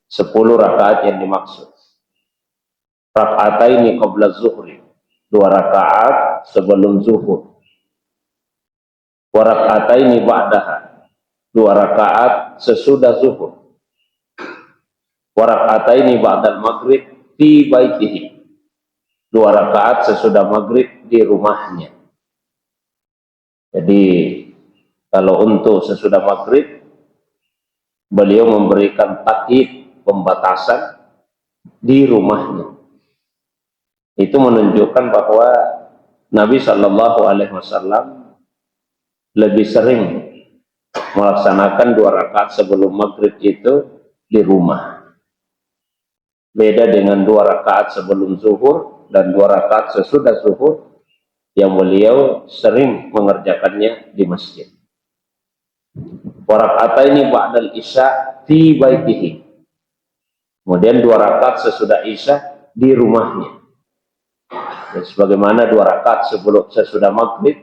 10 rakaat yang dimaksud. Raka'ataini qabla zuhri, 2 rakaat sebelum zuhur. Wa raka'ataini ba'daha, 2 rakaat sesudah zuhur. Wa raka'ataini ba'dal maghrib fi baitihi, 2 rakaat sesudah maghrib di rumahnya. Jadi kalau untuk sesudah maghrib, beliau memberikan takhid, pembatasan di rumahnya. Itu menunjukkan bahwa Nabi Shallallahu Alaihi Wasallam lebih sering melaksanakan 2 rakaat sebelum maghrib itu di rumah. Beda dengan 2 rakaat sebelum zuhur dan 2 rakaat sesudah zuhur yang beliau sering mengerjakannya di masjid. Wa raka'ataini ba'dal isya fi baitihi. Kemudian 2 rakaat sesudah isya di rumahnya. Dan sebagaimana 2 rakaat sebelum sesudah maghrib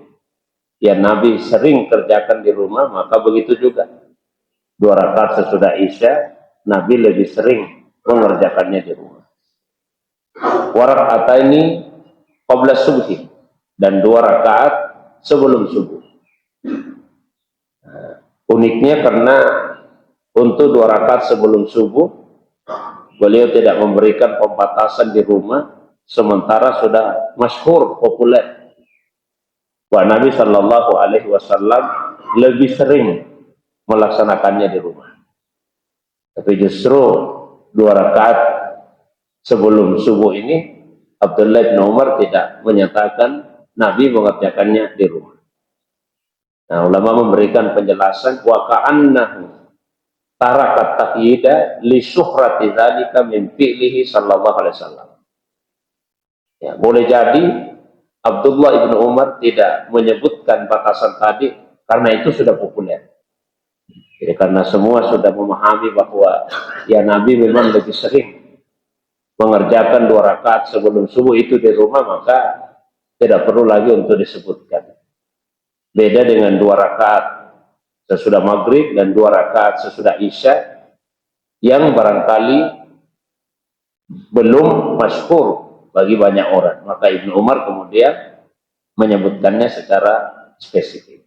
yang Nabi sering kerjakan di rumah, maka begitu juga 2 rakaat sesudah isya Nabi lebih sering mengerjakannya di rumah. Wa raka'ataini qabla subhi, dan 2 rakaat sebelum subuh. Uniknya karena untuk 2 rakaat sebelum subuh beliau tidak memberikan pembatasan di rumah, sementara sudah masyhur, populer bahwa Nabi Shallallahu Alaihi Wasallam lebih sering melaksanakannya di rumah. Tapi justru 2 rakaat sebelum subuh ini Abdullah bin Umar tidak menyatakan Nabi mengerjakannya di rumah. Nah, ulama memberikan penjelasan wa ka'annahu tarakat taqyida li syuhrati dzalika min fi'lihi sallallahu alaihi wasallam. Ya, boleh jadi Abdullah ibnu Umar tidak menyebutkan batasan tadi karena itu sudah populer. Jadi karena semua sudah memahami bahwa ya Nabi memang lebih sering mengerjakan 2 rakaat sebelum subuh itu di rumah, maka tidak perlu lagi untuk disebutkan. Beda dengan 2 rakaat sesudah maghrib dan 2 rakaat sesudah isya yang barangkali belum masyhur bagi banyak orang. Maka Ibnu Umar kemudian menyebutkannya secara spesifik.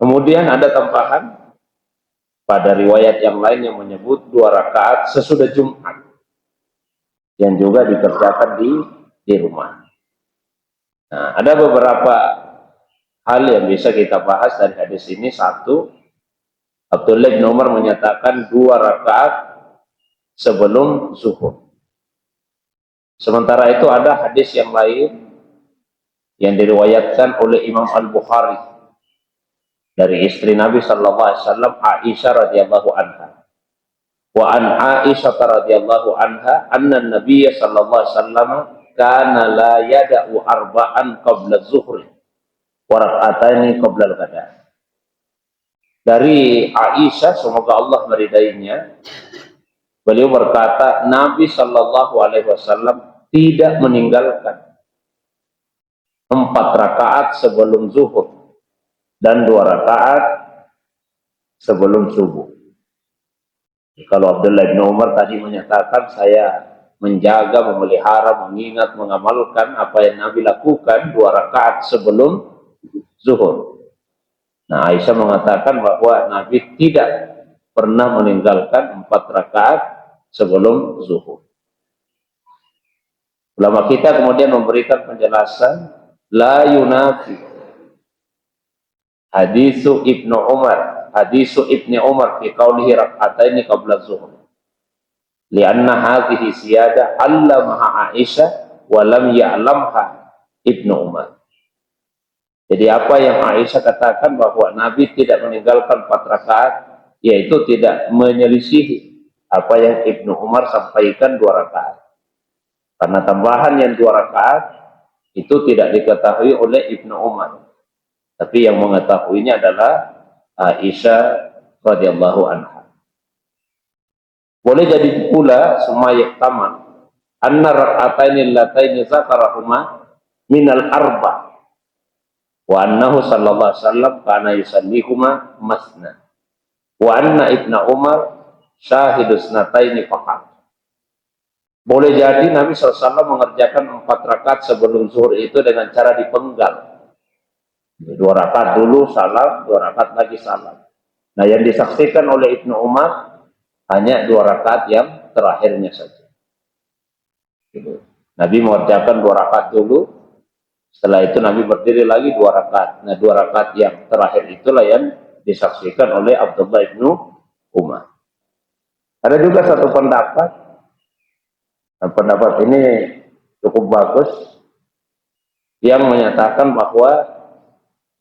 Kemudian ada tambahan pada riwayat yang lain yang menyebut 2 rakaat sesudah Jumat yang juga dikerjakan di rumah. Nah, ada beberapa hal yang bisa kita bahas dari hadis ini. Satu, Abdullah bin Umar menyatakan 2 rakaat sebelum zuhur. Sementara itu ada hadis yang lain yang diriwayatkan oleh Imam Al-Bukhari dari istri Nabi sallallahu alaihi wasallam, Aisyah radhiyallahu anha. Wa an Aisyah radhiyallahu anha anna Nabiy sallallahu alaihi wasallam kana la yada'u arba'an qabla zuhri wa rak'ataini qabla al-ghada. Dari Aisyah, semoga Allah meridainya, beliau berkata, Nabi sallallahu alaihi wasallam tidak meninggalkan 4 rakaat sebelum zuhur dan 2 rakaat sebelum subuh. Kalau Abdullah bin Umar tadi menyatakan, saya menjaga, memelihara, mengingat, mengamalkan apa yang Nabi lakukan 2 rakaat sebelum zuhur. Nah, Aisyah mengatakan bahwa Nabi tidak pernah meninggalkan 4 rakaat sebelum zuhur. Ulama kita kemudian memberikan penjelasan, la yunafi hadisu Ibnu Umar, hadisu Ibnu Umar fi qaulihi rak'ataini qabla zuhur. Lianna hadhihi siyadah allamaha Aisyah wa lam ya'lamha Ibnu Umar. Jadi apa yang Aisyah katakan bahwa Nabi tidak meninggalkan 4 rakaat, yaitu tidak menyelisihi apa yang Ibnu Umar sampaikan 2 rakaat. Karena tambahan yang 2 rakaat itu tidak diketahui oleh Ibnu Umar, tapi yang mengetahuinya adalah Aisyah radhiyallahu anha. Boleh jadi pula sumayyak taman anna rak'ataini allataini zakarahuma minal arba wa annahu sallallahu alaihi wasallam kana yusallihuma masna. Wa anna Ibnu Umar syahidus nataini faqat. Boleh jadi Nabi SAW mengerjakan 4 rakaat sebelum zuhur itu dengan cara dipenggal. 2 rakaat dulu salam, 2 rakaat lagi salam. Nah, yang disaksikan oleh Ibnu Umar hanya 2 rakaat yang terakhirnya saja. Gitu. Nabi mengerjakan 2 rakaat dulu, setelah itu Nabi berdiri lagi 2 rakaat. Nah, 2 rakaat yang terakhir itulah yang disaksikan oleh Abdullah Ibnu Umar. Ada juga satu pendapat, pendapat ini cukup bagus, yang menyatakan bahwa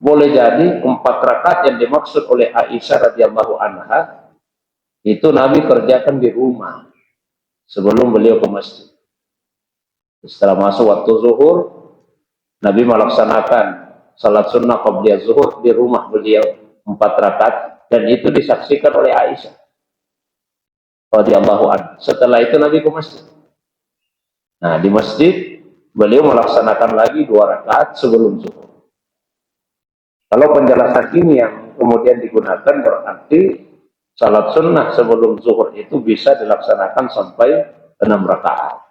boleh jadi 4 rakaat yang dimaksud oleh Aisyah radhiyallahu anha itu Nabi kerjakan di rumah sebelum beliau ke masjid. Setelah masuk waktu zuhur, Nabi melaksanakan salat sunnah qabliyah zuhur di rumah beliau 4 rakaat, dan itu disaksikan oleh Aisyah radhiyallahu anha. Setelah itu Nabi ke masjid. Nah, di masjid beliau melaksanakan lagi 2 rakaat sebelum zuhur. Kalau penjelasan ini yang kemudian digunakan, berarti salat sunnah sebelum zuhur itu bisa dilaksanakan sampai 6 rakaat.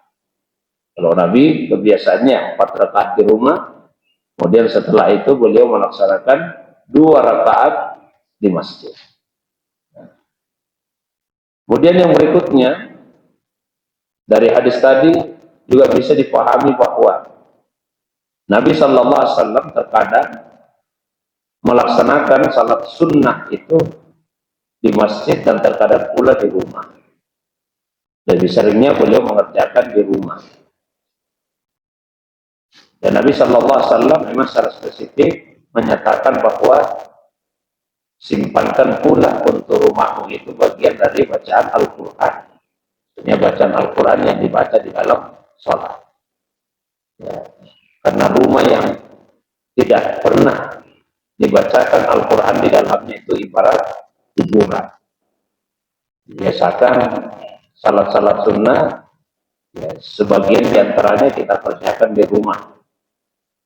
Kalau Nabi kebiasaannya 4 rakaat di rumah, kemudian setelah itu beliau melaksanakan 2 rakaat di masjid. Kemudian yang berikutnya, dari hadis tadi juga bisa dipahami bahwa Nabi Shallallahu Alaihi Wasallam terkadang melaksanakan salat sunnah itu di masjid dan terkadang pula di rumah. Lebih seringnya beliau mengerjakan di rumah. Dan Nabi Shallallahu Alaihi Wasallam memang secara spesifik menyatakan bahwa simpankan pula untuk rumahmu itu bagian dari bacaan Al-Quran. Ini bacaan Al-Quran yang dibaca di dalam sholat. Ya. Karena rumah yang tidak pernah dibacakan Al-Quran di dalamnya itu ibarat kuburan. Biasakan salat-salat sunnah, ya, sebagian diantaranya kita kerjakan di rumah.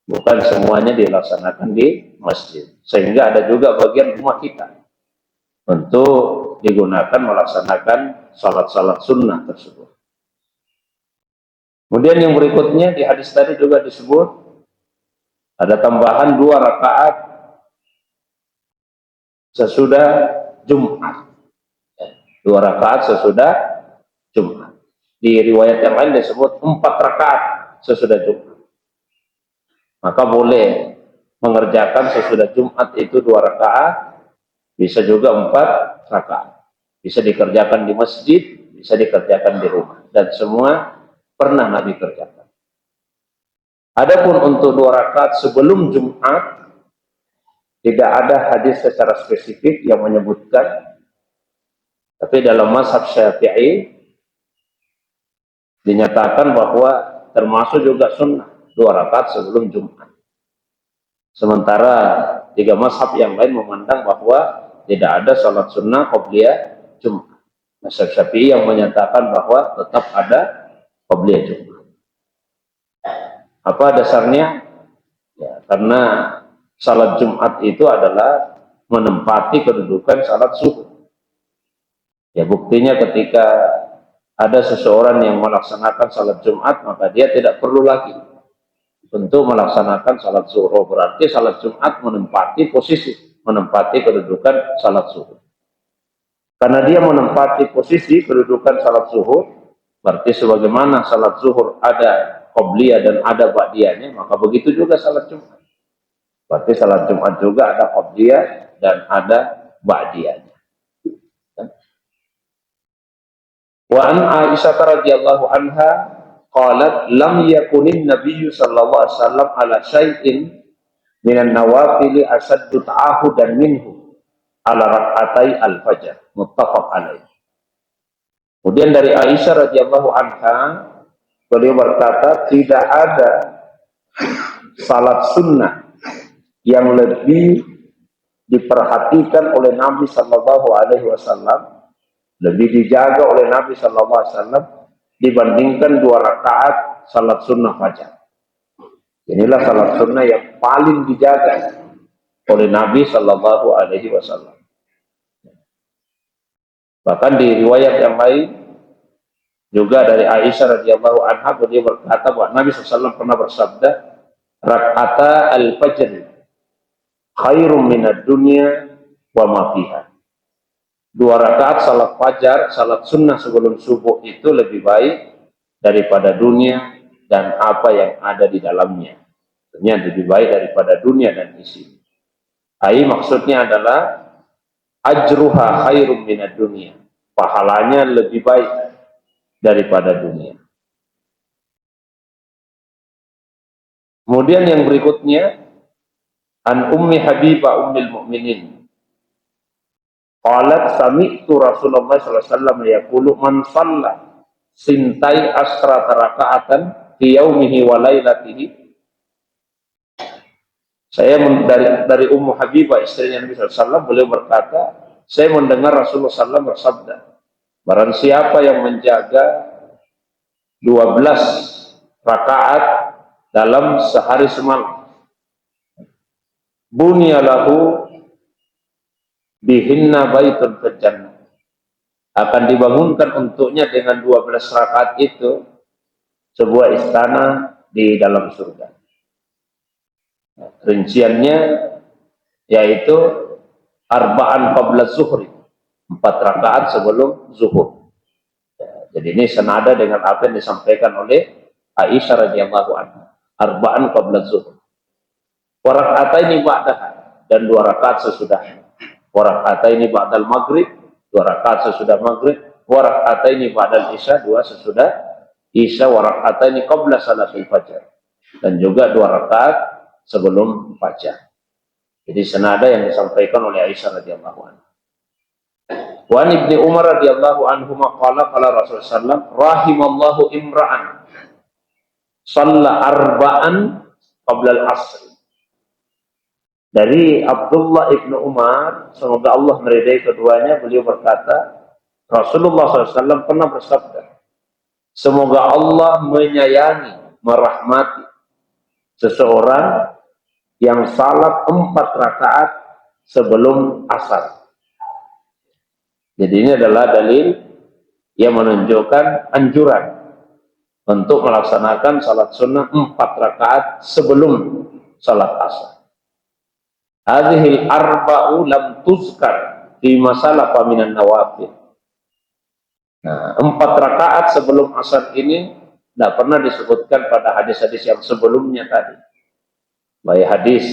Bukan semuanya dilaksanakan di masjid. Sehingga ada juga bagian rumah kita untuk digunakan melaksanakan salat-salat sunnah tersebut. Kemudian yang berikutnya di hadis tadi juga disebut ada tambahan 2 rakaat sesudah Jumat. 2 rakaat sesudah Jumat. Di riwayat yang lain disebut 4 rakaat sesudah Jumat. Maka boleh mengerjakan sesudah Jumat itu 2 rakaat, bisa juga 4 rakaat. Bisa dikerjakan di masjid, bisa dikerjakan di rumah. Dan semua pernah Nabi kerjakan. Adapun untuk 2 rakaat sebelum Jumat, tidak ada hadis secara spesifik yang menyebutkan. Tapi dalam mazhab Syafi'i dinyatakan bahwa termasuk juga sunnah 2 rakaat sebelum Jumat. Sementara 3 mazhab yang lain memandang bahwa tidak ada salat sunnah qabliyah Jumat. Mazhab Syafi'i yang menyatakan bahwa tetap ada qabliyah Jumat. Apa dasarnya? Ya, karena salat Jumat itu adalah menempati kedudukan salat zuhur. Ya, buktinya ketika ada seseorang yang melaksanakan salat Jumat, maka dia tidak perlu lagi untuk melaksanakan salat zuhur. Berarti salat Jumat menempati posisi, menempati kedudukan salat zuhur. Karena dia menempati posisi kedudukan salat zuhur, berarti sebagaimana salat zuhur ada qobliyah dan ada ba'diyahnya, maka begitu juga salat Jumat. Berarti salat Jumat juga ada qobliyah dan ada ba'diyahnya. Wa an Aisyah radhiyallahu anha qalat lam yakunin nabiyyu sallallahu alaihi wasallam ala syai'in minan nawafil asaddu ta'ahudan minhu ala rak'atai al-fajr, muttafaq alaih. Kemudian dari Aisyah radhiyallahu anha, beliau berkata tidak ada salat sunnah yang lebih diperhatikan oleh Nabi sallallahu alaihi wasallam, lebih dijaga oleh Nabi Shallallahu Alaihi Wasallam dibandingkan 2 rakaat salat sunnah fajar. Inilah salat sunnah yang paling dijaga oleh Nabi Shallallahu Alaihi Wasallam. Bahkan di riwayat yang lain juga dari Aisyah radhiyallahu anha, beliau berkata bahwa Nabi SAW pernah bersabda, "Rak'ata al-fajr khairum minad dunya wa ma fiha." 2 rakaat salat fajar, salat sunnah sebelum subuh itu lebih baik daripada dunia dan apa yang ada di dalamnya. Artinya lebih baik daripada dunia dan isi. Ai maksudnya adalah ajruha khairum minad dunya. Pahalanya lebih baik daripada dunia. Kemudian yang berikutnya, an Ummi Habibah ummil mukminin. Qalat sami'tu Rasulullah sallallahu alaihi wasallam yaqulu man shalla sintai asrata raka'atan fi yaumihi wa lailatihi. Saya dari Ummu Habibah istrinya Nabi sallallahu alaihi wasallam, beliau berkata, saya mendengar Rasulullah SAW bersabda, barang siapa yang menjaga 12 rakaat dalam sehari semalam, bunyalahu bihinna baitun fil jannah, akan dibangunkan untuknya dengan 12 rakaat itu sebuah istana di dalam surga. Rinciannya yaitu arba'an qabla zuhri, 4 rakaat sebelum zuhur. Jadi ini senada dengan apa yang disampaikan oleh Aisyah radhiyallahu anha, arba'an qabla zuhur. Wa raka'ataini ba'daha, dan 2 rakaat sesudahnya. Wa raka'ataini ba'dal maghrib, 2 rakaat sesudah maghrib. Wa raka'ataini ba'dal isya, 2 sesudah isya. Wa raka'ataini qabla salatul fajar, dan juga 2 rakaat sebelum fajar. Jadi senada yang disampaikan oleh Aisyah radhiyallahu anha. Wa Ibnu Umar radhiyallahu anhu qala qala Rasulullah sallallahu rahimallahu imra'an shalla arba'an qabla al-'asr. Dari Abdullah ibnu Umar, semoga Allah meridai keduanya, beliau berkata, Rasulullah SAW pernah bersabda, semoga Allah menyayangi, merahmati seseorang yang salat 4 rakaat sebelum asar. Jadi ini adalah dalil yang menunjukkan anjuran untuk melaksanakan salat sunnah 4 rakaat sebelum salat asar. Hadhil arba'u lam tuzkar di masalah paminan nawafil. Nah, 4 rakaat sebelum asar ini tidak pernah disebutkan pada hadis-hadis yang sebelumnya tadi. Baik hadis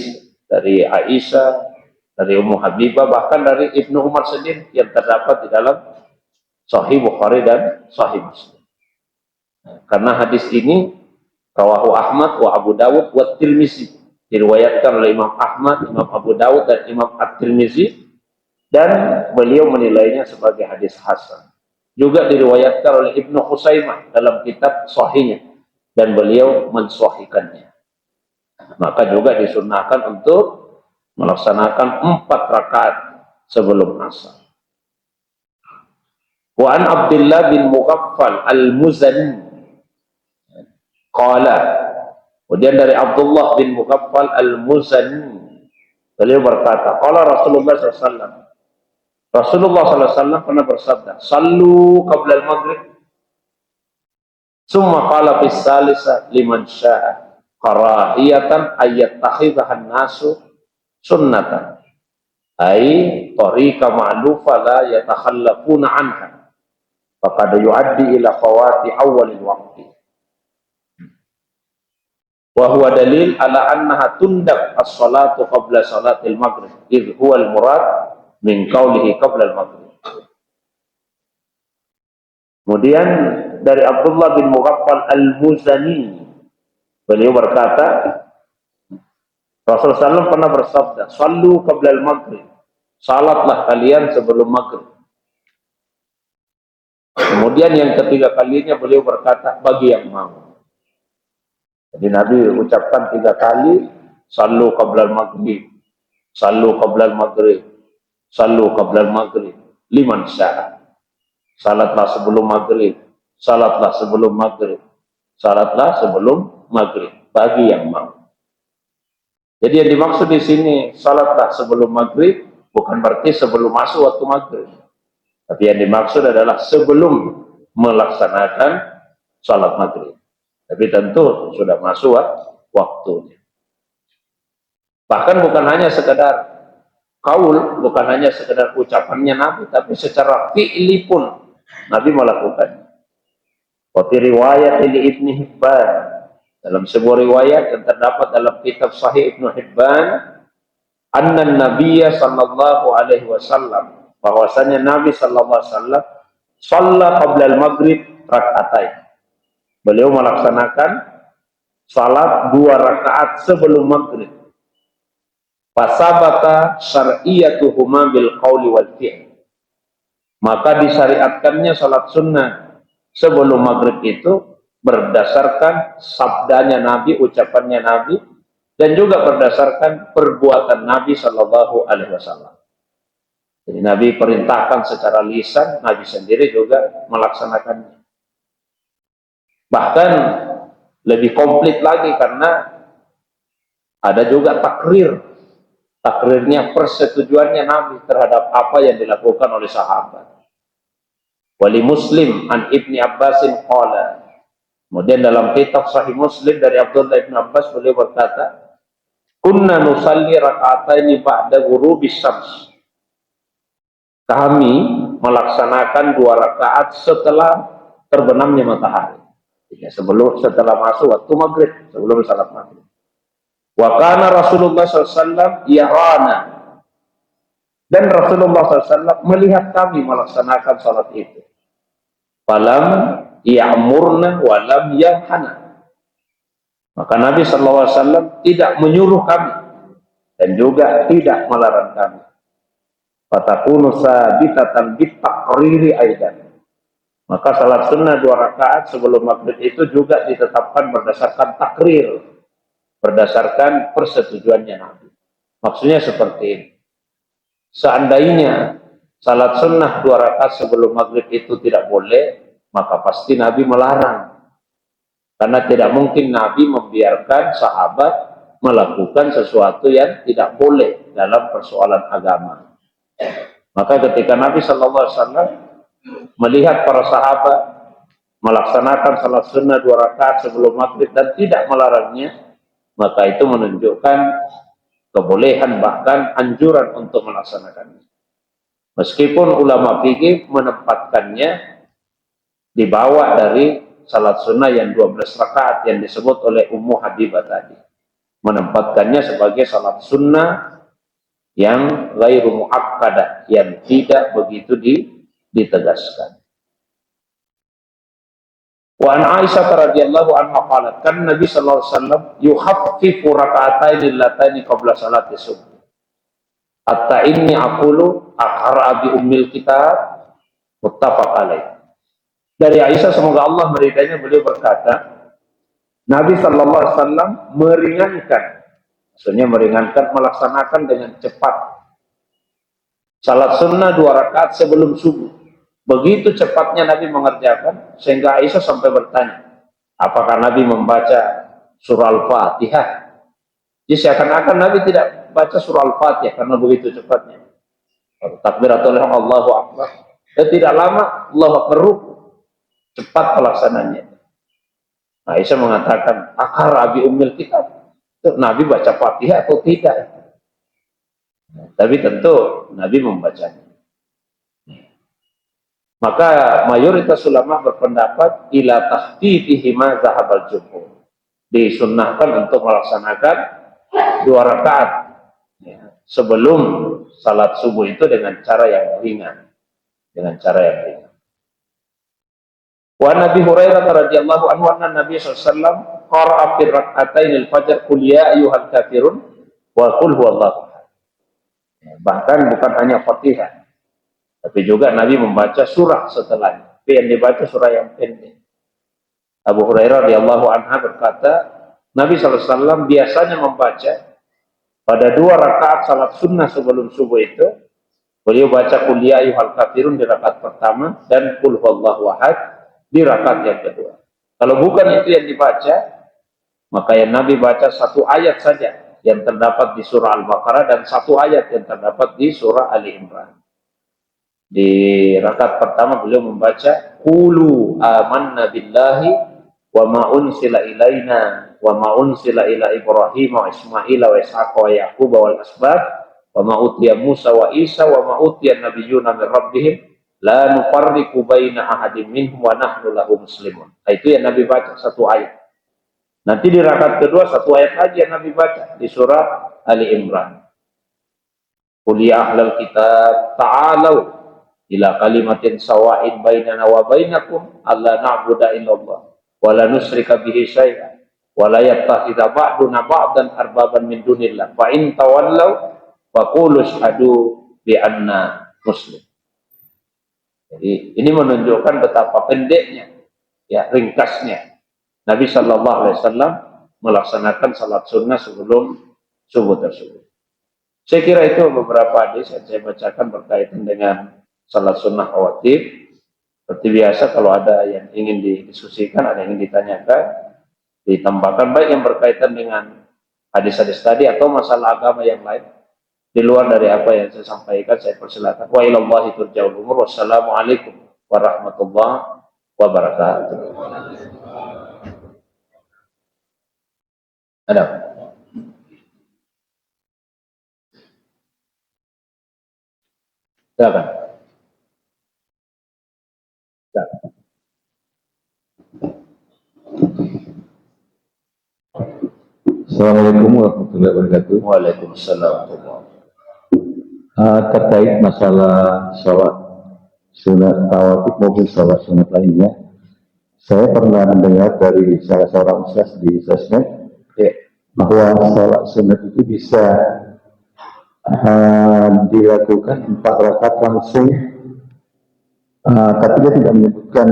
dari Aisyah, dari Ummu Habibah, bahkan dari Ibnu Umar sendiri yang terdapat di dalam Sahih Bukhari dan Sahih Muslim. Nah, karena hadis ini rawahu Ahmad wa Abu Dawud wa Tirmizi, diriwayatkan oleh Imam Ahmad, Imam Abu Dawud dan Imam At-Tirmizi, dan beliau menilainya sebagai hadis hasan. Juga diriwayatkan oleh Ibnu Khuzaimah dalam kitab Sahihnya, dan beliau mensahihkannya. Maka juga disunnahkan untuk melaksanakan 4 rakaat sebelum asar. Wa an Abdullah bin Mughaffal al-Muzani qala, kemudian dari Abdullah bin Mughaffal al-Muzani, beliau berkata, qala Rasulullah SAW, Rasulullah SAW pernah bersabda, sallu qabla al-maghrib, summa qala fis salisa liman sya'a karahiyatan ayyattakhidhahan nasu sunnatan, ay tariqa ma'lufa la yatakhallafuna anha faqad yu'addi ila fawati awwalil waqti. Wa huwa dalil ala annaha tundab as-salatu qabla salatil maghrib idh huwa al-murad min qawlihi qabla al-maghrib. Kemudian dari Abdullah bin Mughaffal al-Muzani, beliau berkata, Rasulullah SAW pernah bersabda, sallu qabla al-maghrib, salatlah kalian sebelum maghrib. Kemudian yang ketiga kalinya beliau berkata, bagi yang mau. Jadi Nabi ucapkan 3 kali, sallu qabla al-maghrib, sallu qabla al-maghrib, sallu qabla al-maghrib, liman sya'a. Salatlah sebelum maghrib, salatlah sebelum maghrib, salatlah sebelum maghrib, bagi yang mau. Jadi yang dimaksud di sini salatlah sebelum maghrib bukan berarti sebelum masuk waktu maghrib. Tapi yang dimaksud adalah sebelum melaksanakan salat maghrib. Tapi tentu sudah masuk waktunya. Bahkan bukan hanya sekedar kaul, bukan hanya sekedar ucapannya Nabi, tapi secara fi'li pun Nabi melakukan. Wa riwayat Ibnu Hibban, dalam sebuah riwayat yang terdapat dalam kitab Sahih Ibnu Hibban, anna Nabiyya sallallahu alaihi wasallam, bahwasanya Nabi sallallahu alaihi wasallam shalla qabla al-maghrib rak'atain. Beliau melaksanakan salat 2 rakaat sebelum maghrib. Fasabata syar'iyatuhuma bil qauli wal fi'l. Maka disyariatkannya salat sunnah sebelum maghrib itu berdasarkan sabdanya Nabi, ucapannya Nabi, dan juga berdasarkan perbuatan Nabi Shallallahu Alaihi Wasallam. Jadi Nabi perintahkan secara lisan, Nabi sendiri juga melaksanakannya. Bahkan lebih komplit lagi karena ada juga takrirnya persetujuannya Nabi terhadap apa yang dilakukan oleh sahabat. Wali Muslim an Ibni Abbasin qala. Kemudian dalam kitab Sahih Muslim dari Abdullah bin Abbas beliau berkata, kunna nusalli raka'ataini ba'da ghurubis syams. Kami melaksanakan 2 rakaat setelah terbenamnya matahari. Setelah masuk waktu maghrib, sebelum salat maghrib. Wa kana Rasulullah SAW yarana, dan Rasulullah SAW melihat kami melaksanakan salat itu. Falam ya'murna walam yanhana. Maka Nabi SAW tidak menyuruh kami dan juga tidak melarang kami. Fatakunu sabitatan bitaqriri aidan. Maka salat sunnah 2 rakaat sebelum maghrib itu juga ditetapkan berdasarkan takrir, berdasarkan persetujuannya Nabi. Maksudnya seperti ini. Seandainya salat sunnah 2 rakaat sebelum maghrib itu tidak boleh, maka pasti Nabi melarang. Karena tidak mungkin Nabi membiarkan sahabat melakukan sesuatu yang tidak boleh dalam persoalan agama. Maka ketika Nabi SAW melihat para sahabat melaksanakan salat sunnah 2 rakaat sebelum maghrib dan tidak melarangnya, maka itu menunjukkan kebolehan, bahkan anjuran untuk melaksanakannya. Meskipun ulama fikih menempatkannya di bawah dari salat sunnah yang 12 rakaat yang disebut oleh Ummu Habibah tadi, menempatkannya sebagai salat sunnah yang ghairu muakkadah, yang tidak begitu ditegaskan. Wa an Aisyah radhiyallahu anha qalat, kan Nabi sallallahu alaihi wasallam yukhaffifu raka'ataini allataini qabla salati subuh. Hatta inni aqulu aqra bi ummil kitab, muttafaq alaih. Dari Aisyah, semoga Allah meridainya, beliau berkata, Nabi sallallahu alaihi wasallam meringankan, maksudnya meringankan, melaksanakan dengan cepat salat sunnah 2 rakaat sebelum subuh. Begitu cepatnya Nabi mengerjakan sehingga Aisyah sampai bertanya, apakah Nabi membaca surah Al-Fatihah? Jadi seakan-akan Nabi tidak baca surah Al-Fatihah karena begitu cepatnya. Takbiratul ihram, Allahu Akbar. Dan tidak lama Allahu Akbar, cepat pelaksananya. Aisyah mengatakan, aqra bi ummil kitab. Nabi baca Fatihah atau tidak? Tapi tentu Nabi membacanya. Maka mayoritas ulama berpendapat ila tahqiqihi ma zahabal jumhur. Disunnahkan untuk melaksanakan 2 rakaat sebelum salat subuh itu dengan cara yang ringan. Wa Nabi Hurairah radhiyallahu anhu anna Nabi sallallahu alaihi wasallam qara'a fi rak'atainil fajr qul ya ayyuhal kafirun wa qul huwallahu ahad. Bahkan bukan hanya Fatihah, tapi juga Nabi membaca surah setelahnya. Tapi yang dibaca surah yang pendek. Abu Hurairah radhiyallahu anha berkata, Nabi SAW biasanya membaca pada 2 rakaat salat sunnah sebelum subuh itu, beliau baca qul ya ayyuhal kafirun di rakaat pertama dan qul huwallahu ahad di rakaat yang kedua. Kalau bukan itu yang dibaca, maka yang Nabi baca 1 ayat saja yang terdapat di surah Al-Baqarah dan 1 ayat yang terdapat di surah Ali Imran. Di rakaat pertama beliau membaca qulu amanna billahi wa ma unsila ilaina wa ma unsila ila Ibrahim wa Ismail wa Ishaq wa Yaqub wal asbab wa ma utiya Musa wa Isa wa ma utiya nabiyyuna min rabbihim la nufarriqu baina ahadin minhum wa nahnu lahu muslimun. Nah, itu yang Nabi baca satu ayat. Nanti di rakaat kedua satu ayat lagi yang Nabi baca di surah Ali Imran. Qul ya ahlal kitab ta'alu ila kalimatin sawa'in bainana wa bainakum alla na'budu illallah wa la nusyrika bihi syai'an wa la yattakhidha ba'duna ba'dan arbaban min dunillah fa in tawallaw faqulu asyhadu bi anna muslim. Jadi ini menunjukkan betapa pendeknya, ya, ringkasnya Nabi Shallallahu Alaihi Wasallam melaksanakan salat sunnah sebelum subuh tersebut. Saya kira itu beberapa hadis yang saya bacakan berkaitan dengan salat sunnah rawatib. Seperti biasa kalau ada yang ingin didiskusikan, ada yang ingin ditanyakan, ditambahkan baik yang berkaitan dengan hadis-hadis tadi atau masalah agama yang lain. Di luar dari apa yang saya sampaikan, saya persilakan. Wa ilallahi turja'ul umur. Wassalamualaikum warahmatullahi wabarakatuh. Ada? Silakan. Assalamualaikum warahmatullahi wabarakatuh. Waalaikumsalam. Terkait masalah sholat sunat rawatib maupun sholat sunat lainnya, saya pernah mendengar dari salah seorang ustaz di sosmed bahwa sholat sunat itu bisa dilakukan 4 rakaat langsung, tapi dia tidak menyebutkan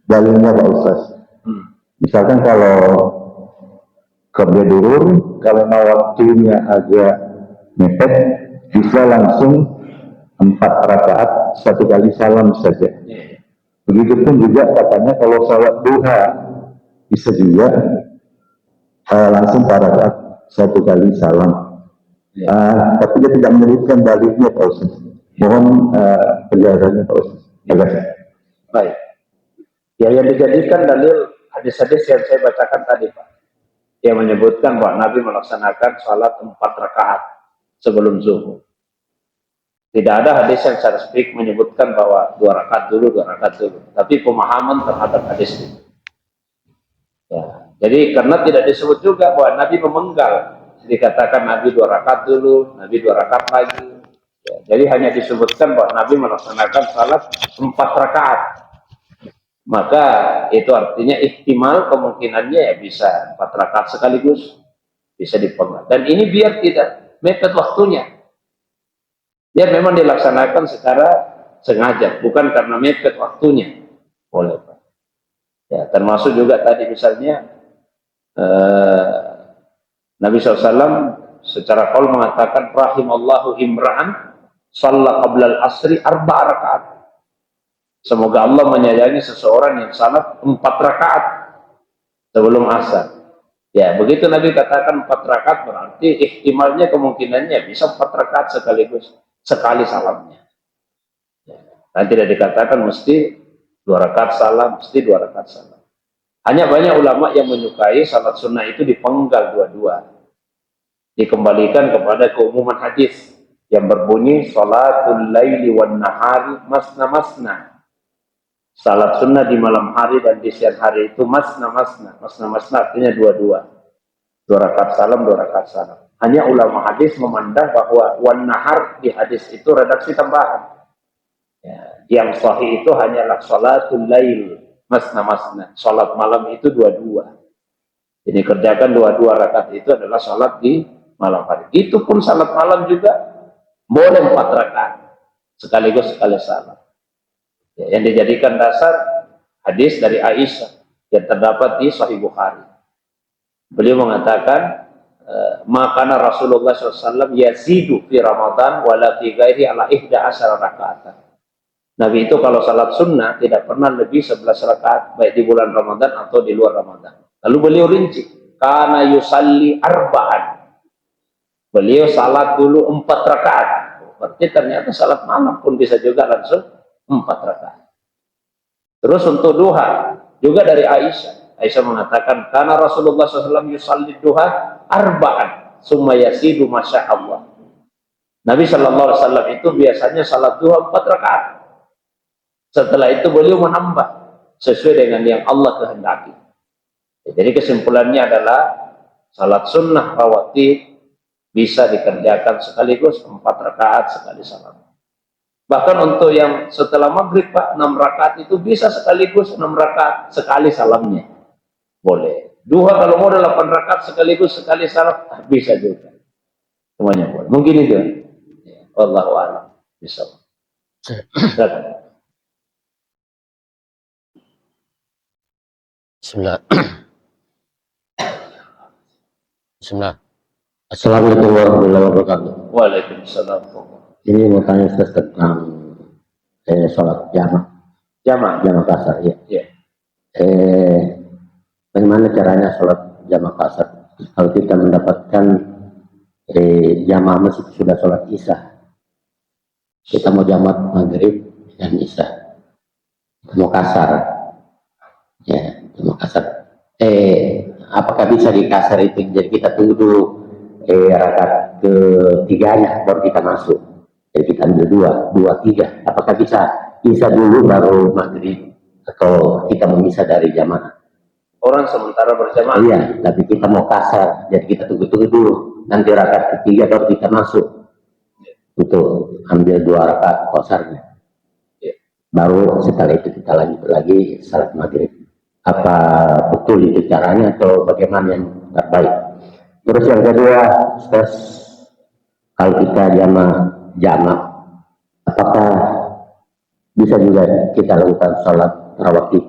dalilnya Pak Ustaz. Misalkan kalau kerja dulu, kalau waktunya agak mepet, bisa langsung 4 rakaat 1 kali salam saja. Begitupun juga katanya kalau sholat duha bisa juga langsung 4 rakaat 1 kali salam. Tapi dia tidak menyebutkan dalilnya Pak Ustaz. Mohon penjelasannya Pak Ustaz. Baik. Ya, yang dijadikan dalil hadis-hadis yang saya bacakan tadi, Pak, yang menyebutkan bahwa Nabi melaksanakan salat 4 rakaat sebelum zuhur. Tidak ada hadis yang secara spesifik menyebutkan bahwa 2 rakaat dulu, 2 rakaat dulu. Tapi pemahaman terhadap hadis itu. Ya. Jadi karena tidak disebut juga bahwa Nabi memenggal, dikatakan Nabi 2 rakaat dulu, Nabi 2 rakaat lagi. Ya. Jadi hanya disebutkan bahwa Nabi melaksanakan salat 4 rakaat. Maka itu artinya ihtimal kemungkinannya ya bisa 4 rakaat sekaligus, bisa dipenggal. Dan ini biar tidak mepet waktunya, biar memang dilaksanakan secara sengaja, bukan karena mepet waktunya. Boleh, Pak. Ya, termasuk juga tadi misalnya Nabi SAW secara qaul mengatakan rahimallahu imra'an shalla qabla al-asri 4 rakaat. Semoga Allah menyayangi seseorang yang salat 4 rakaat sebelum asar. Ya, begitu Nabi katakan 4 rakaat berarti ihtimalnya kemungkinannya bisa 4 rakaat sekaligus, sekali salamnya. Ya, dan tidak dikatakan mesti 2 rakaat salam, mesti 2 rakaat salam. Hanya banyak ulama yang menyukai salat sunnah itu dipenggal dua-dua. Dikembalikan kepada keumuman hadis yang berbunyi salatul laili wan nahari masna masna. Salat sunnah di malam hari dan di siang hari itu masna masna. Masna masna artinya dua-dua. 2 rakaat salam, 2 rakaat salam. Hanya ulama hadis memandang bahwa wan nahar di hadis itu redaksi tambahan. Ya, yang sahih itu hanyalah salatul lail masna masna. Salat malam itu dua-dua. Jadi kerjakan 2 rakaat itu adalah salat di malam hari. Itu pun salat malam juga boleh 4 rakaat sekaligus sekali salam. Ya, yang dijadikan dasar hadis dari Aisyah yang terdapat di Sahih Bukhari. Beliau mengatakan, makana Rasulullah SAW yazidu fi Ramadan wala fi ghairi ala 11 rakaat. Nabi itu kalau salat sunnah tidak pernah lebih 11 rakaat baik di bulan Ramadan atau di luar Ramadan. Lalu beliau rinci, kana yusalli arba'an. Beliau salat dulu 4 rakaat. berarti ternyata salat malam pun bisa juga langsung 4 rakaat. Terus untuk duha juga dari Aisyah. Aisyah mengatakan karena Rasulullah SAW yusalli duha arba'an summa yasidu masya Allah. Nabi SAW itu biasanya salat duha 4 rakaat. Setelah itu beliau menambah sesuai dengan yang Allah kehendaki. Jadi kesimpulannya adalah salat sunnah rawatib bisa dikerjakan sekaligus 4 rakaat sekali salam. Bahkan untuk yang setelah maghrib Pak, 6 rakaat itu bisa sekaligus 6 rakaat sekali salamnya. Boleh. Duha kalau mau 8 rakaat sekaligus sekali salam, bisa juga. Semuanya boleh. Mungkin itu. Wallahu a'lam. Bisa. Bismillah. Bismillah. Assalamualaikum warahmatullahi wabarakatuh. Waalaikumsalam. Ini mau tanya Ustaz tentang sholat jamaah kasar ya. Ya. Bagaimana caranya sholat jamaah kasar? Kalau kita mendapatkan jamaah masjid sudah sholat isya, kita mau jamaah maghrib dan isya, kita mau kasar, ya, kita mau kasar. Apakah bisa di kasar itu? Jadi kita tunggu dulu rakaat ketiganya baru kita masuk. Jadi kita ambil dua, tiga. Apakah bisa isya dulu baru maghrib atau kita memisah dari jamaah? Orang sementara berjamaah. Iya, tapi kita mau kasar, jadi kita tunggu dulu. Nanti rakaat ketiga baru kita masuk untuk ambil 2 rakaat qasarnya. Baru setelah itu kita lanjut lagi salat maghrib. Apa betul itu caranya atau bagaimana yang terbaik? Terus yang kedua, Ustaz, kalau kita jamaah, apakah bisa juga kita lakukan salat rawatib?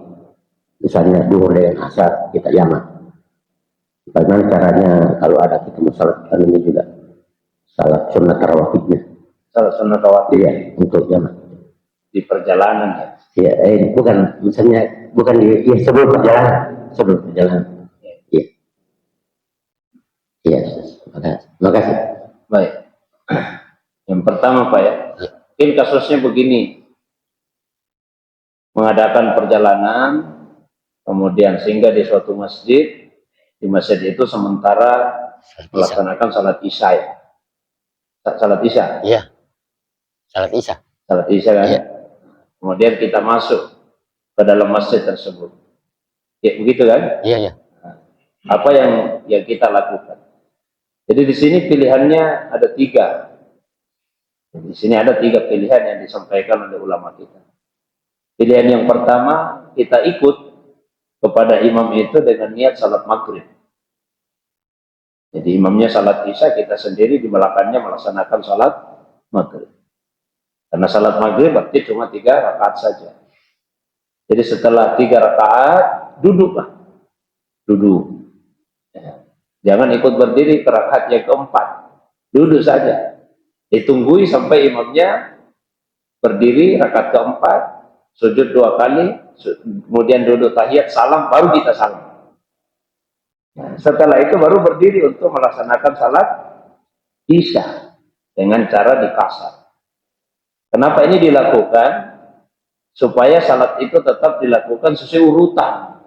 Misalnya duhur dengan asar kita jamaah. Bagaimana caranya kalau ada kita mau salat ini juga salat sunat rawatibnya? Salat sunat rawatib ya untuk jamaah di perjalanan ya. Ya, bukan misalnya bukan ya, sebelum perjalanan. Iya. Iya, makasih. Baik. Yang pertama Pak ya, mungkin kasusnya begini. Mengadakan perjalanan kemudian singgah di suatu masjid, di masjid itu sementara melaksanakan salat isya ya. Salat isya. Iya. Salat isya. Salat isya kan. Iya. Kemudian kita masuk ke dalam masjid tersebut. Ya, begitu kan? Iya, iya. Apa yang kita lakukan? Jadi di sini pilihannya ada 3. Di sini ada 3 pilihan yang disampaikan oleh ulama kita. Pilihan yang pertama, kita ikut kepada imam itu dengan niat salat maghrib. Jadi imamnya salat isya, kita sendiri di belakangnya melaksanakan salat maghrib. Karena salat maghrib berarti cuma 3 rakaat saja. Jadi setelah 3 rakaat, duduklah. Duduk. Ya. Jangan ikut berdiri ke rakaat yang keempat. Duduk saja. Ditunggui sampai imamnya berdiri rakaat keempat, sujud 2 kali, kemudian duduk tahiyat, salam, baru kita salam. Nah, setelah itu baru berdiri untuk melaksanakan salat isya dengan cara dikasar. Kenapa ini dilakukan? Supaya salat itu tetap dilakukan sesuai urutan.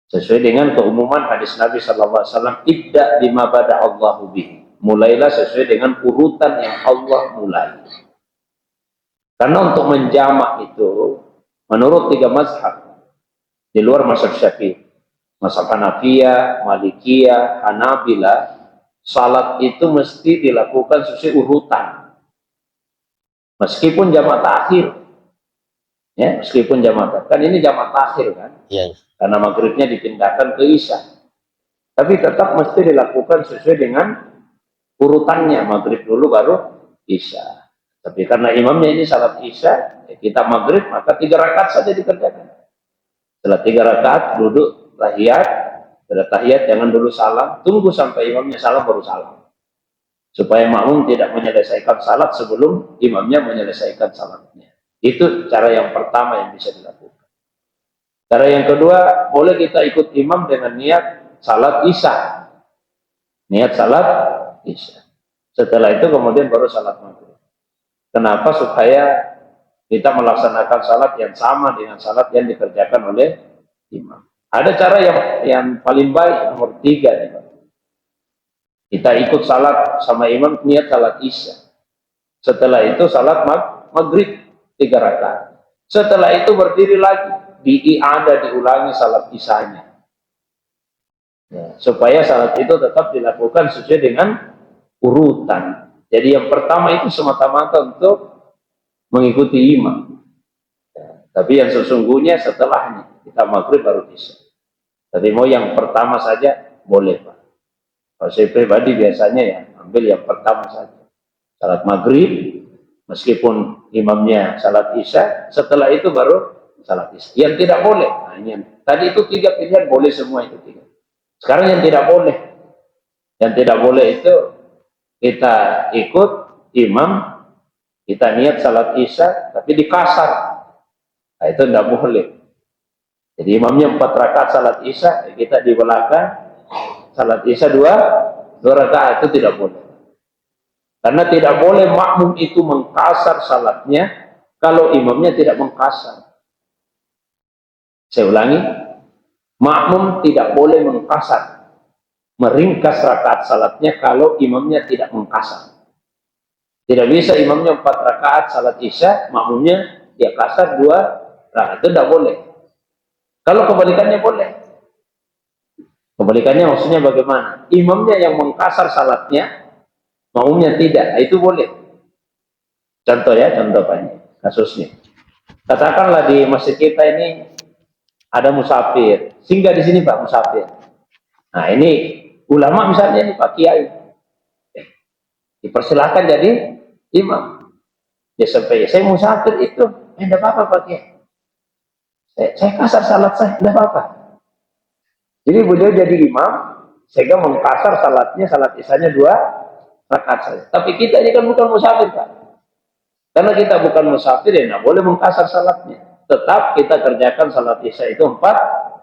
Sesuai dengan keumuman hadis Nabi SAW, ibda bima bada Allahu bihi. Mulailah sesuai dengan urutan yang Allah mulai. Karena untuk menjamak itu, menurut 3 mazhab, di luar mazhab Syafi'i, mazhab Hanafiyah, Malikiyah, Hanabilah, salat itu mesti dilakukan sesuai urutan. Meskipun jamak takhir, ya, meskipun jamak kan ini jamak takhir kan, Iya. karena maghribnya dipindahkan ke isya, tapi tetap mesti dilakukan sesuai dengan urutannya, maghrib dulu baru isya. Tapi karena imamnya ini salat isya, kita maghrib, maka 3 rakaat saja dikerjakan. Setelah 3 rakaat duduk tahiyat, setelah tahiyat jangan dulu salam, tunggu sampai imamnya salam baru salam. Supaya makmum tidak menyelesaikan salat sebelum imamnya menyelesaikan salatnya. Itu cara yang pertama yang bisa dilakukan. Cara yang kedua, boleh kita ikut imam dengan niat salat isya. Niat salat isya. Setelah itu kemudian baru salat maghrib. Kenapa? Supaya kita melaksanakan salat yang sama dengan salat yang dikerjakan oleh imam. Ada cara yang paling baik, nomor 3 nih, Pak. Kita ikut salat sama imam, niat salat isya. Setelah itu salat maghrib 3 rakaat. Setelah itu berdiri lagi, diulangi salat isyanya. Ya, supaya salat itu tetap dilakukan sesuai dengan urutan. Jadi yang pertama itu semata-mata untuk mengikuti imam. Ya, tapi yang sesungguhnya setelahnya kita maghrib baru isya. Tapi mau yang pertama saja boleh, Pak. Kalau saya pribadi biasanya ya ambil yang pertama saja. Salat maghrib, meskipun imamnya salat isya, setelah itu baru salat isya. Yang tidak boleh, nah, tadi itu 3 pilihan, boleh semua itu 3. Sekarang yang tidak boleh itu kita ikut imam, kita niat salat isya, tapi dikasar. Nah, itu tidak boleh. Jadi imamnya 4 rakaat salat isya, kita di belakang salat isya 2 rakaat, itu tidak boleh. Karena tidak boleh makmum itu mengkasar salatnya kalau imamnya tidak mengkasar. Saya ulangi, makmum tidak boleh mengkasar, meringkas rakaat salatnya kalau imamnya tidak mengkasar. Tidak bisa imamnya 4 rakaat salat isya, makmumnya dia kasar 2 rakaat, itu tidak boleh. Kalau kebalikannya boleh. Kebalikannya maksudnya bagaimana? Imamnya yang mengkasar salatnya, makmumnya tidak, nah, itu boleh. Contoh ya, contoh banyak kasusnya. Katakanlah di masjid kita ini ada musafir, singgah di sini Pak, musafir. Nah ini ulama misalnya ini Pak Kiai, dipersilahkan jadi imam. Dia sampai saya musafir itu, tidak apa-apa Pak Kiai. Saya kasar salat saya, tidak apa-apa. Jadi beliau jadi imam, sehingga mengkasar salatnya, salat isyanya 2 rakaat saja. Tapi kita ini kan bukan musafir Pak. Karena kita bukan musafir, ya tidak boleh mengkasar salatnya. Tetap kita kerjakan salat isya itu 4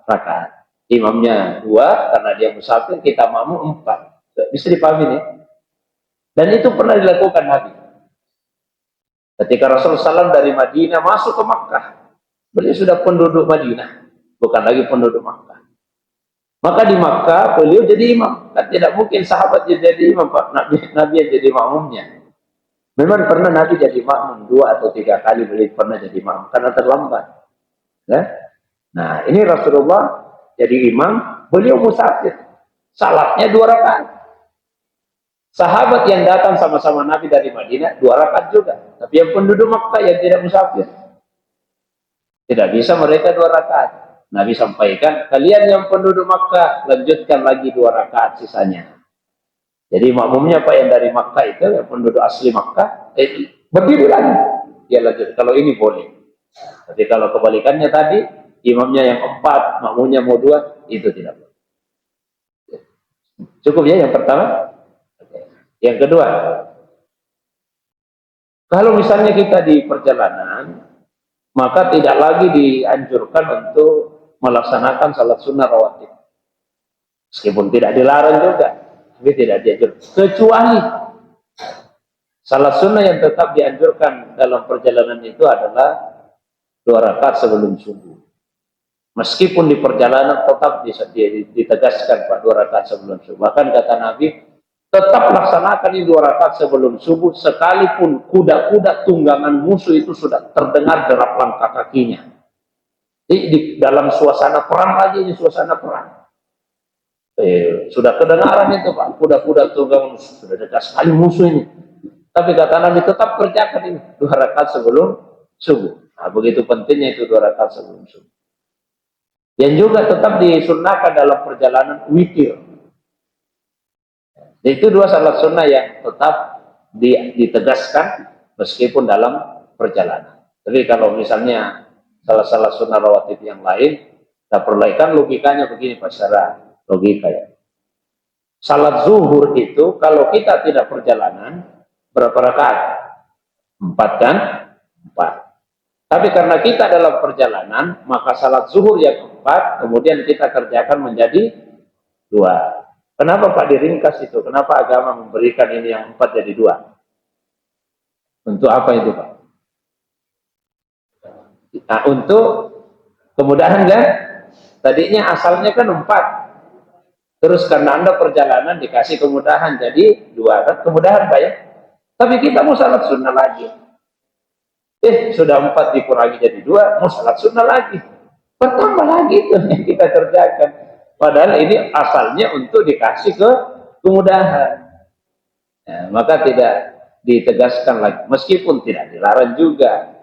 rakaat. Imamnya 2 karena dia musafir, kita makmum 4. Bisa dipahami nih. Dan itu pernah dilakukan Nabi. Ketika Rasulullah SAW dari Madinah masuk ke Makkah, beliau sudah penduduk Madinah, bukan lagi penduduk Makkah. Maka di Makkah beliau jadi imam. Kan tidak mungkin sahabat jadi imam Pak. Nabi yang jadi makmumnya. Memang pernah Nabi jadi makmum 2 atau 3 kali beliau pernah jadi makmum karena terlambat. Ya? Nah ini Rasulullah jadi imam, beliau musafir. Salatnya 2 rakaat. Sahabat yang datang sama-sama Nabi dari Madinah 2 rakaat juga. Tapi yang penduduk Makkah yang tidak musafir, tidak bisa mereka 2 rakaat. Nabi sampaikan, kalian yang penduduk Makkah lanjutkan lagi 2 rakaat sisanya. Jadi makmumnya Pak yang dari Makkah itu, yang penduduk asli Makkah, berdiri lagi. Dia lanjut. Kalau ini boleh. Tapi kalau kebalikannya tadi, imamnya yang 4, makmumnya mau 2, itu tidak boleh. Cukup ya yang pertama. Yang kedua, kalau misalnya kita di perjalanan, maka tidak lagi dianjurkan untuk melaksanakan salat sunnah rawatib. Meskipun tidak dilarang juga, tapi tidak dianjurkan. Kecuali salat sunnah yang tetap dianjurkan dalam perjalanan itu adalah 2 rakaat sebelum subuh. Meskipun di perjalanan tetap ditegaskan Pak 2 rakaat sebelum subuh. Bahkan kata Nabi, tetap laksanakan ini 2 rakaat sebelum subuh, sekalipun kuda-kuda tunggangan musuh itu sudah terdengar derap langkah kakinya. Di dalam suasana perang lagi, ini suasana perang. Sudah kedengaran itu Pak, kuda-kuda tunggangan musuh, sudah dekat sekali musuh ini. Tapi kata Nabi tetap kerjakan ini 2 rakaat sebelum subuh. Nah, begitu pentingnya itu 2 rakaat sebelum subuh. Yang juga tetap disunnahkan dalam perjalanan witir. Itu 2 salat sunnah yang tetap ditegaskan meskipun dalam perjalanan. Tapi kalau misalnya salah sunnah rawatib yang lain, kita perlaikan logikanya begini Pak, secara logika ya. Salat zuhur itu kalau kita tidak perjalanan, berapa rakaat? 4 kan? 4. Tapi karena kita dalam perjalanan, maka salat zuhur yang 4, kemudian kita kerjakan menjadi 2. Kenapa Pak diringkas itu? Kenapa agama memberikan ini yang 4 jadi 2? Untuk apa itu Pak? Nah, untuk kemudahan kan? Tadinya asalnya kan 4. Terus karena Anda perjalanan dikasih kemudahan jadi 2 kan? Kemudahan Pak ya? Tapi kita mau salat sunnah lagi. Sudah 4 dikurangi jadi 2, mau salat sunnah lagi. Bertambah lagi itu yang kita kerjakan. Padahal ini asalnya untuk dikasih kemudahan. Ya, maka tidak ditegaskan lagi. Meskipun tidak dilarang juga.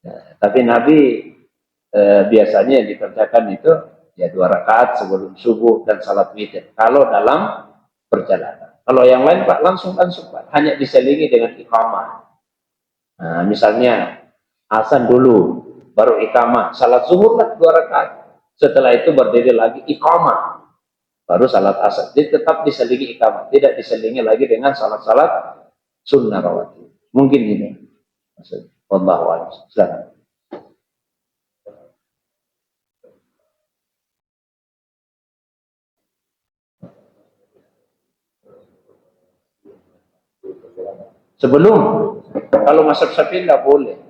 Ya, tapi Nabi biasanya yang dikerjakan itu ya 2 rakaat sebelum subuh dan salat witir. Kalau dalam perjalanan. Kalau yang lain Pak langsung Pak. Hanya diselingi dengan iqamah. Nah, misalnya azan dulu, baru iqamah, salat zuhur lah 2 rakaat. Setelah itu berdiri lagi iqamah, baru salat asar. Jadi tetap diselingi iqamah, tidak diselingi lagi dengan salat-salat sunnah rawatib. Mungkin ini. Wallahu a'lam. Silakan. Sebelum, kalau mazhab Syafi'i tidak boleh.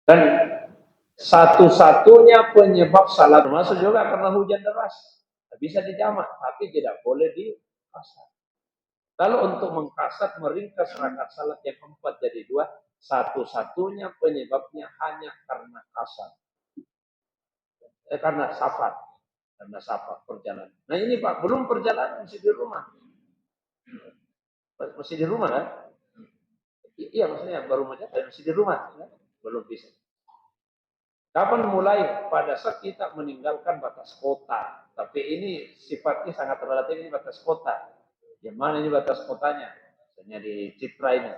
Dan satu-satunya penyebab salat termasuk juga karena hujan deras. Bisa dijamak, tapi tidak boleh dikasar. Kalau untuk mengkasar, meringkas rakaat salat yang 4 jadi 2, satu-satunya penyebabnya hanya karena kasar. Karena safar. Karena safar perjalanan. Nah ini Pak, belum perjalanan, masih di rumah. Masih di rumah kan? Iya maksudnya baru masih di rumah. Kan? Belum bisa. Kapan mulai? Pada saat kita meninggalkan batas kota. Tapi ini sifatnya sangat relatif, ini batas kota. Yang mana ini batas kotanya? Misalnya di Citra ini.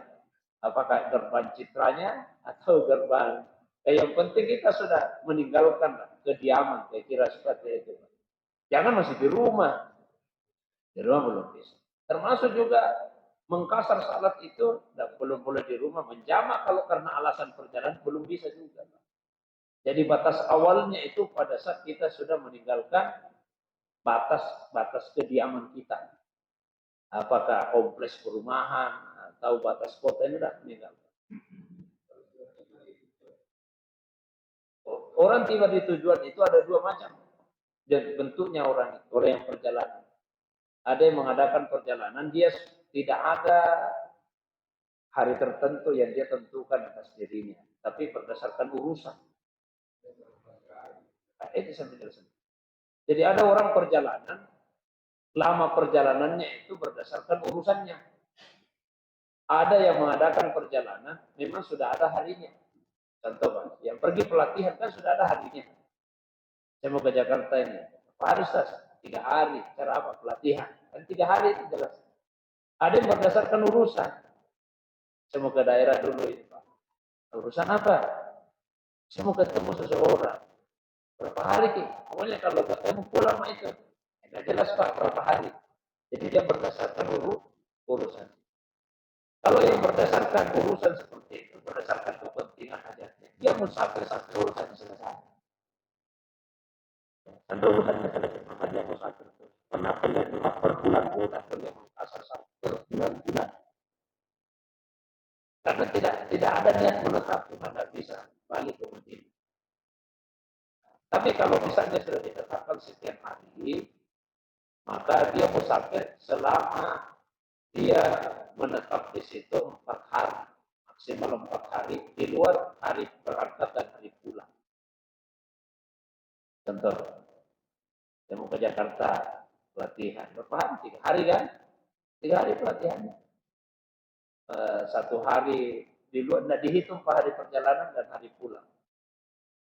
Apakah gerbang Citranya atau gerbang? Yang penting kita sudah meninggalkan kediaman. Saya kira seperti itu. Jangan masih di rumah. Di rumah belum bisa. Termasuk juga mengkasar salat itu belum boleh di rumah. Menjamak kalau karena alasan perjalanan belum bisa juga. Jadi batas awalnya itu pada saat kita sudah meninggalkan batas kediaman kita. Apakah kompleks perumahan atau batas kota ini sudah meninggalkan. Orang tiba di tujuan itu ada 2 macam. Dan bentuknya orang yang perjalanan. Ada yang mengadakan perjalanan, dia tidak ada hari tertentu yang dia tentukan atas dirinya. Tapi berdasarkan urusan. Nah, itu saya menjelaskan. Jadi ada orang perjalanan, lama perjalanannya itu berdasarkan urusannya. Ada yang mengadakan perjalanan, memang sudah ada harinya. Contoh Pak, yang pergi pelatihan kan sudah ada harinya. Saya mau ke Jakarta ini, Pak Aristas, 3 hari, cara apa? Pelatihan. Kan 3 hari itu jelas. Ada yang berdasarkan urusan. Saya mau ke daerah dulu ini Pak. Urusan apa? Saya mau ketemu seseorang. Berapa hari Ki? Pokoknya kalau ketemu pulang itu. Tidak jelas Pak berapa hari. Jadi dia berdasarkan urusan. Kalau yang berdasarkan urusan seperti itu, berdasarkan kepentingan hajatnya, dia musafir sampai urusan selesai. Sampai urusannya selesai, maka dia musafir. Kenapa dia cuma berbulan-bulan, dia mengkasar sampai berbulan-bulan? Karena tidak ada niat menetap, maka bisa balik ke Madinah. Tapi kalau misalnya sudah ditetapkan setiap hari, maka dia musafir selama dia menetap di situ 4 hari, maksimal 4 hari, di luar hari berangkat dan hari pulang. Contoh, saya mau ke Jakarta, pelatihan, berapa hari? 3 hari kan? 3 hari pelatihannya. 1 hari di luar, tidak dihitung per hari perjalanan dan hari pulang.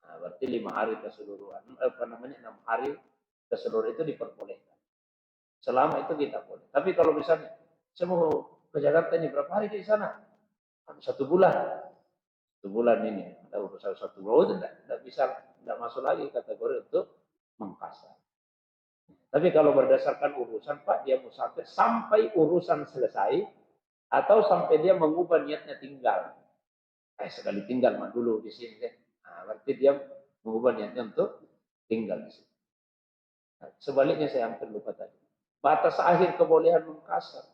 Nah, berarti 5 hari keseluruhan, 6 hari keseluruhan itu diperbolehkan. Selama itu kita boleh. Tapi kalau misalnya, saya mau ke Jakarta ini berapa hari di sana? 1 bulan. 1 bulan ini. Ada urusan 1 bulan. Tidak bisa, tidak masuk lagi kategori untuk mengkasar. Tapi kalau berdasarkan urusan, Pak, dia musafir sampai urusan selesai, atau sampai dia mengubah niatnya tinggal. Sekali tinggal mah dulu di sini deh. Nah, berarti dia mengubah niatnya untuk tinggal di sini. Nah, sebaliknya saya hampir lupa tadi. batas akhir kebolehan mengkasar.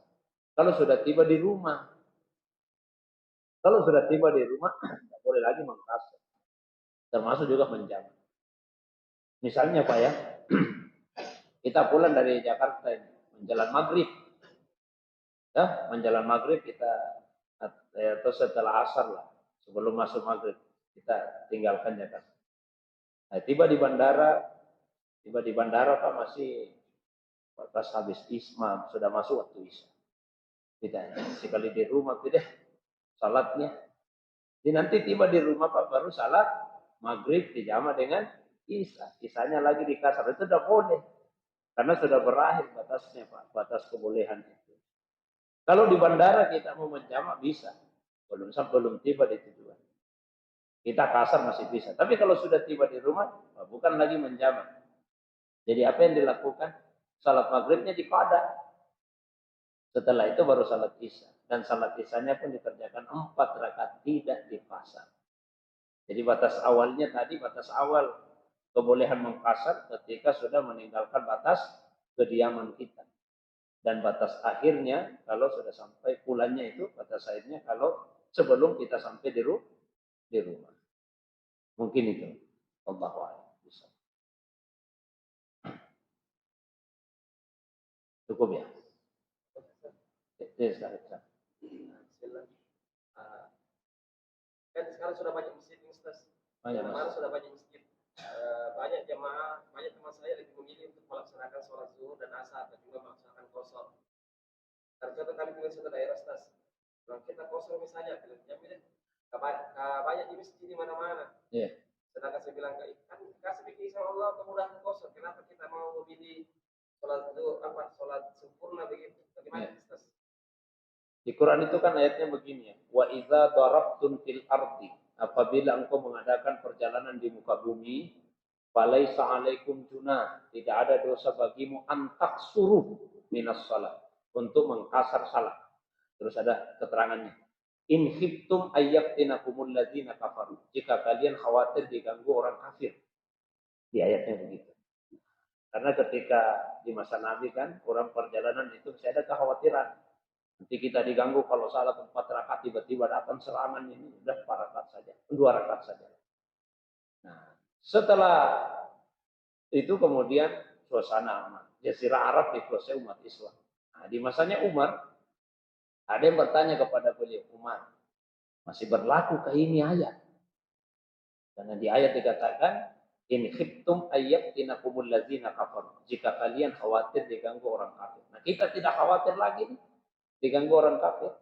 Kalau sudah tiba di rumah. Kalau sudah tiba di rumah, tidak boleh lagi mengkasar. Termasuk juga menjamak. Misalnya Pak ya, kita pulang dari Jakarta ini, menjelang maghrib. Ya, menjelang maghrib kita, atau setelah asar lah, sebelum masuk maghrib, kita tinggalkan Jakarta. Nah, tiba di bandara Pak masih pas habis isma, sudah masuk waktu isya. Kita sekali di rumah tidak salatnya. Jadi nanti tiba di rumah Pak baru salat maghrib dijama dengan isya. Isyanya lagi di kasar itu tidak boleh. Karena sudah berakhir batasnya Pak, batas kebolehan itu. Kalau di bandara kita mau menjamak bisa. Belum tiba di tujuan. Kita kasar masih bisa. Tapi kalau sudah tiba di rumah, bukan lagi menjamak. Jadi apa yang dilakukan? Salat maghribnya di padang. Setelah itu baru salat isya. Dan salat isyanya pun dikerjakan 4 rakaat, tidak di pasar. Jadi batas awalnya tadi, batas awal kebolehan mengkasar ketika sudah meninggalkan batas kediaman kita. Dan batas akhirnya kalau sudah sampai pulangnya itu, batas akhirnya kalau sebelum kita sampai di rumah. Mungkin itu. Allahu a'lam. Cukup ya? Kan sekarang sudah banyak masjid Ustaz. Banyak Kemarin sudah banyak masjid. Banyak jemaah, banyak teman saya lebih memilih untuk melaksanakan sholat zuhur dan asar dan juga melaksanakan qasar. Contoh kami tinggal di satu daerah Ustaz. Kalau kita qasar misalnya, kita pilih banyak di masjid di mana-mana. Iya. Sedangkan saya bilang kan kasih pikir sama Allah kemudahan qasar. Kenapa kita mau memilih sholat zuhur sholat sempurna begitu? Bagaimana Ustaz? Di Quran itu kan ayatnya begini ya. Wa idza darabtum fil ardi. Apabila engkau mengadakan perjalanan di muka bumi, falaisa alaikum junah. Tidak ada dosa bagimu antak suruh minas salat. Untuk mengkasar salat. Terus ada keterangannya. In khiftum ayyaftinakumul ladzina kafaru. Jika kalian khawatir diganggu orang kafir. Di ayatnya begitu. Karena ketika di masa Nabi kan, orang perjalanan itu saya ada kekhawatiran. Nanti kita diganggu kalau salat 4 rakaat tiba-tiba datang serangan ini udah 4 rakaat saja, 2 rakaat saja. Nah, setelah itu kemudian suasana aman. Jazirah Arab dikuasai umat Islam. Nah, di masanya Umar ada yang bertanya kepada beliau, Umar, masih berlakukah ini ayat? Karena di ayat dikatakan in khiftum ayyaftinakumul ladzina kafaru. Jika kalian khawatir diganggu orang kafir. Nah, kita tidak khawatir lagi nih diganggu orang kafir.